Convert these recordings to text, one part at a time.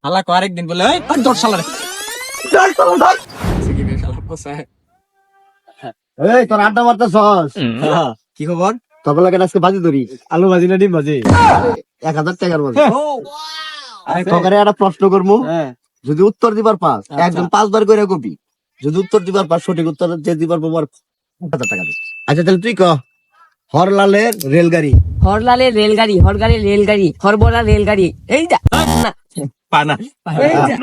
হালা কো আরেকদিন বলে ওই দশ সাল এই তোর আড্ডা মারতেছস কি খবর? তখন লাগে আজকে বাজি ধরি আলু ভাজি না ডিম ভাজি? 1000 টাকার বাজি তোকে একটা প্রশ্ন করবো যদি উত্তর দিবার পাস একদম 5 বার করে কপি যদি উত্তর দিবার পাস সঠিক উত্তর যে দিবার পাবো আর 1000 টাকা দিস আচ্ছা তাহলে তুই ক হরলালের রেলগাড়ি হরলালের রেলগাড়ি হরগাড়ি রেলগাড়ি হরবলা রেলগাড়ি এইটা না পানা এইটা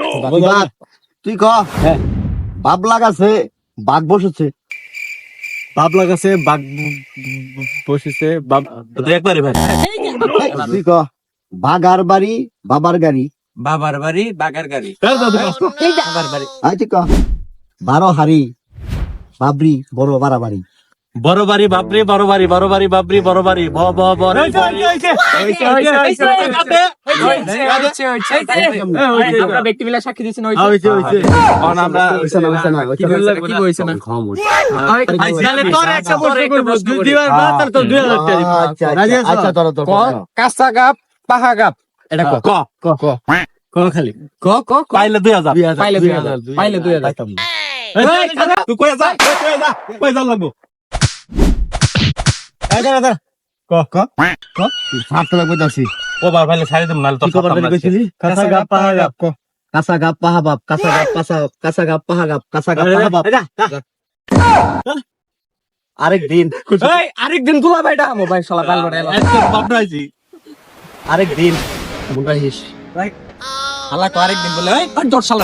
বাঘ তুই ক বাপ লাগাছে বাঘ বসেছে বাপ লাগাছে বাঘ বসেছে বাপ একবারে ভাই তুই ক বাগার বাড়ি বাবার গাড়ি বাবার বাড়ি বাগার গাড়ি এইটা বাবার বাড়ি আয় তুই ক 12 হাড়ি বাবরি বড় বাড়াবাড়ি বড় বাড়ি বাপরে বড় বাড়ি বড় বাড়ি বাপরি বড় বাড়ি ব ব বড় আমরা ব্যক্তি মিলে সাক্ষী দিছি না আমরা কি কইছ না তাহলে তোর একটা প্রশ্ন করব দিবার বাদ আর তোর 2000 টাকা দিব আচ্ছা তোর তোর কাঁচা গাপ পাহা গাপ এটা ক ক ক খালি ক ক ক পাইলে 2000 পাইলে 2000 পাইলে 2000 তুই কই যা কই যা লাগবো ক ক ক হাতে লাগবে যাচ্ছি ও বাবা ভাইলে ছাড়ি দিম নালে তো কি খবর কইছিলি কাঁচা গাপ পাহা গাপ ক কাঁচা গাপ পাহা বাপ কাঁচা গাপ কাঁচা গাপ পাহা গাপ কাঁচা গাপ পাহা বাপ আরেকদিন এই আরেকদিন তুলা ভাইটা মোবাইল শালা গাল বড় বাপরাইছি আরেকদিন মুন্ডা হিস হালা কো আরেকদিন বলে ওই দশ সাল